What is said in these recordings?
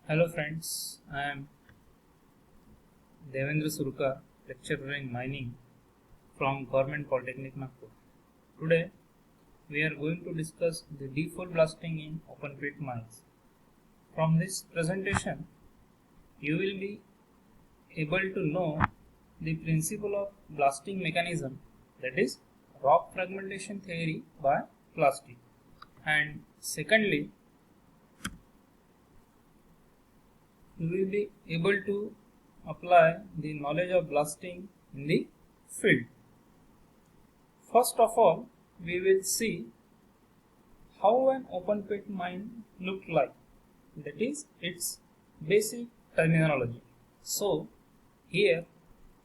Hello friends, I am Devendra Surka, lecturer in mining from Government Polytechnic Nagpur. Today we are going to discuss the deep hole blasting in open pit mines. From this presentation, you will be able to know the principle of blasting mechanism, that is rock fragmentation theory by Plasty. And secondly, you will be able to apply the knowledge of blasting in the field. First of all, we will see how an open pit mine looked like, that is its basic terminology. So here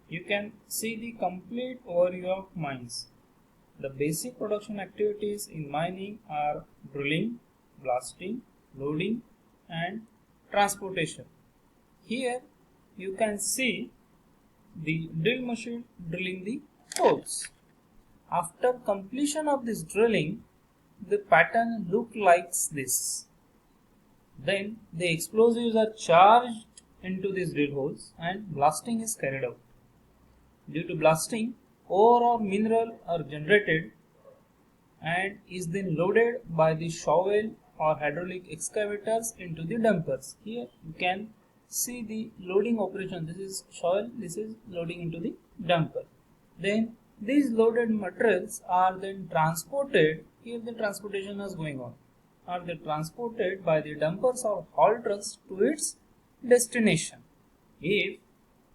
you can see the complete overview of mines. The basic production activities in mining are drilling, blasting, loading and transportation. Here you can see the drill machine drilling the holes. After completion of this drilling, the pattern looks like this. Then the explosives are charged into these drill holes and blasting is carried out. Due to blasting, ore or mineral are generated and is then loaded by the shovel or hydraulic excavators into the dumpers. Here you can see the loading operation. This is shovel, this is loading into the dumper. Then these loaded materials are then transported. Here the transportation is going on. Are they transported by the dumpers or haul trucks to its destination? If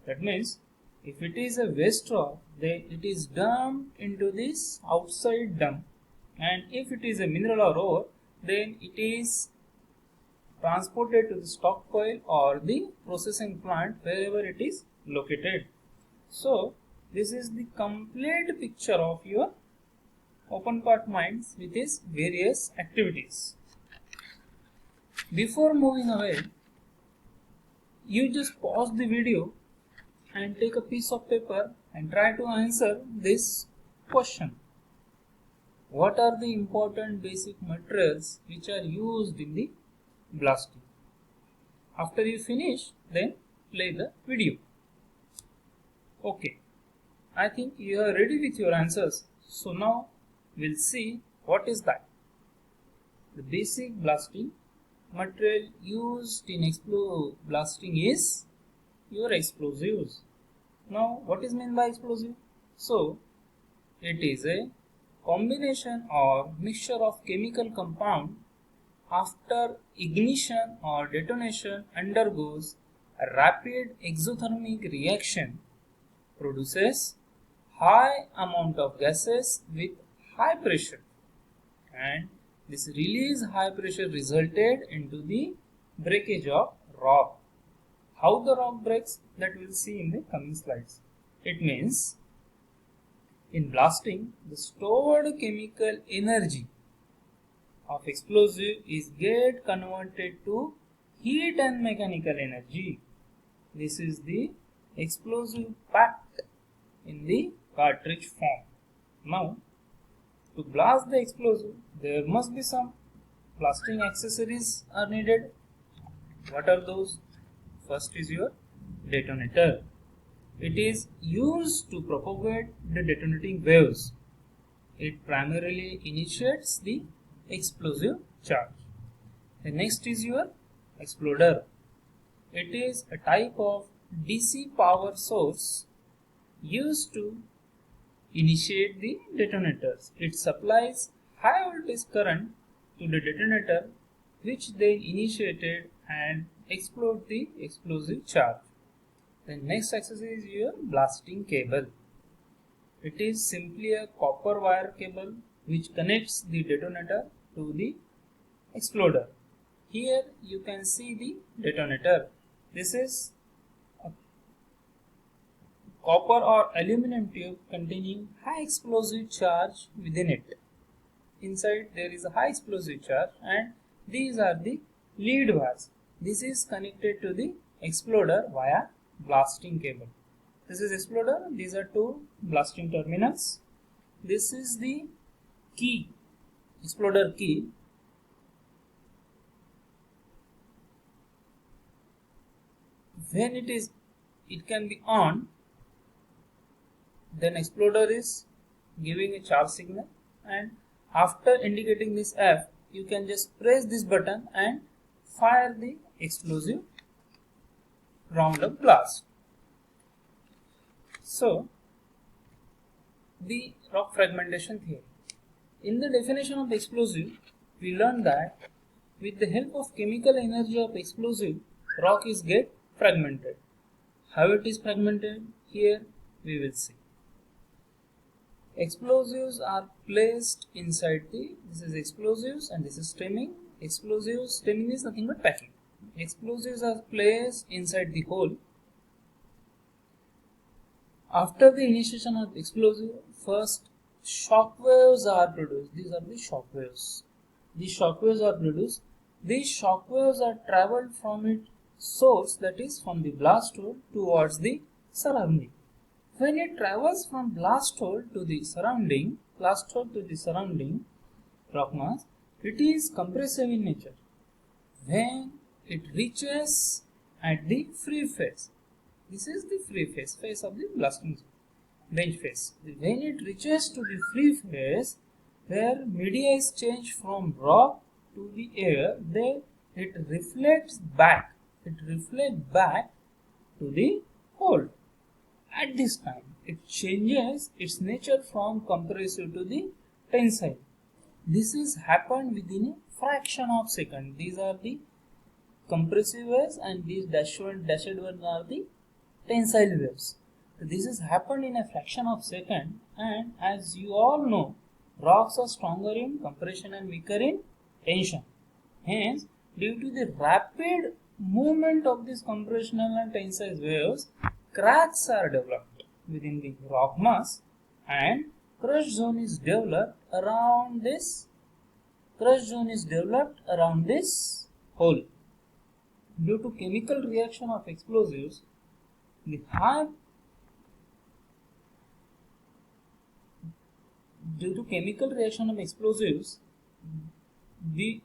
that means if it is a waste rock, then it is dumped into this outside dump, and if it is a mineral or ore, then it is transported to the stockpile or the processing plant wherever it is located. So this is the complete picture of your open pit mines with its various activities. Before moving away, you just pause the video and take a piece of paper and try to answer this question. What are the important basic materials which are used in the blasting? After you finish, then play the video. Okay, I think you are ready with your answers. So now we'll see what is that. The basic blasting material used in blasting is your explosives. Now what is meant by explosive? So it is a combination or mixture of chemical compound after ignition or detonation undergoes a rapid exothermic reaction, produces high amount of gases with high pressure, and this release high pressure resulted into the breakage of rock. How the rock breaks, that we'll see in the coming slides. It means in blasting, the stored chemical energy of explosive is get converted to heat and mechanical energy. This is the explosive packed in the cartridge form. Now, to blast the explosive, there must be some blasting accessories are needed. What are those? First is your detonator. It is used to propagate the detonating waves. It primarily initiates the explosive charge. The next is your exploder. It is a type of DC power source used to initiate the detonators. It supplies high voltage current to the detonator, which then initiated and explode the explosive charge. The next accessory is your blasting cable. It is simply a copper wire cable which connects the detonator to the exploder. Here you can see the detonator. This is a copper or aluminum tube containing high explosive charge within it. Inside there is a high explosive charge, and these are the lead wires. This is connected to the exploder via blasting cable. This is exploder. These are two blasting terminals. This is the key, exploder key. When it can be on, then exploder is giving a charge signal, and after indicating this F, you can just press this button and fire the explosive roundup blast. So, the rock fragmentation theory. In the definition of explosive, we learned that with the help of chemical energy of explosive, rock is get fragmented. How it is fragmented? Here we will see. Explosives are placed inside this is explosives and this is stemming. Explosives, stemming is nothing but packing. Explosives are placed inside the hole. After the initiation of explosive, first shock waves are produced. These are the shock waves. These shock waves are produced. These shock waves are travelled from its source, that is from the blast hole towards the surrounding. When it travels from blast hole to the surrounding rock mass, it is compressive in nature. When it reaches at the free phase, this is the free phase of the blasting bench phase. When it reaches to the free phase, where media is changed from rock to the air, then it reflects back to the hole. At this time, it changes its nature from compressive to the tensile. This is happened within a fraction of second. These are the compressive waves and these dashed ones are the tensile waves. So this has happened in a fraction of second, and as you all know, rocks are stronger in compression and weaker in tension. Hence, due to the rapid movement of these compressional and tensile waves, cracks are developed within the rock mass and crush zone is developed around this hole. Due to chemical reaction of explosives, the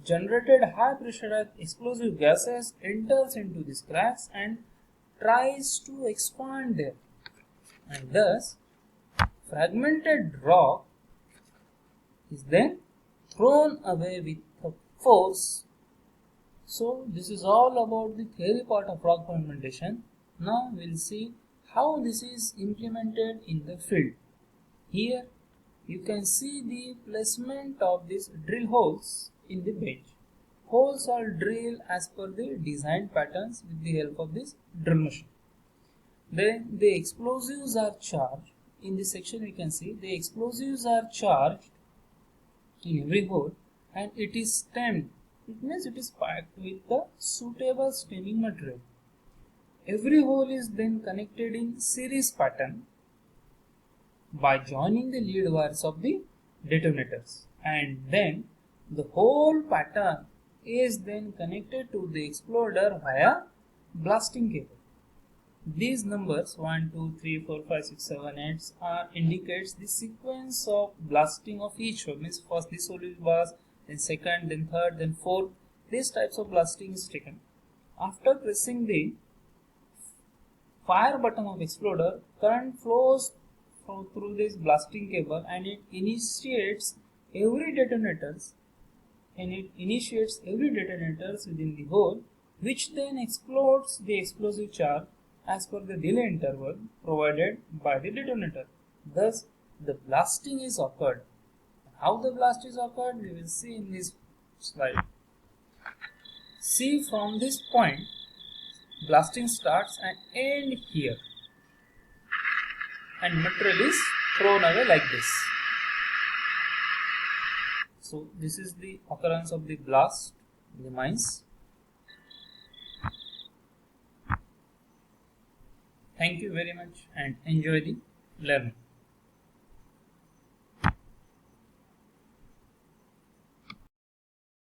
generated high pressurized explosive gases enters into these cracks and tries to expand there, and thus fragmented rock is then thrown away with a force. So this is all about the theory part of rock fragmentation. Now we'll see how this is implemented in the field. Here you can see the placement of these drill holes in the bench. Holes are drilled as per the design patterns with the help of this drill machine. Then the explosives are charged. In this section we can see the explosives are charged in every hole and it is stemmed. It means it is packed with the suitable stemming material. Every hole is then connected in series pattern by joining the lead wires of the detonators, and then the whole pattern is then connected to the exploder via blasting cable. These numbers 1, 2, 3, 4, 5, 6, 7, 8 indicates the sequence of blasting of each hole. Means first this hole is blast, then second, then third, then fourth. These types of blasting is taken. After pressing the fire button of exploder, current flows through this blasting cable and it initiates every detonators within the hole, which then explodes the explosive charge as per the delay interval provided by the detonator. Thus, the blasting is occurred. How the blast is occurred, we will see in this slide. See, from this point, blasting starts and end here, and material is thrown away like this. So this is the occurrence of the blast in the mines. Thank you very much and enjoy the learning.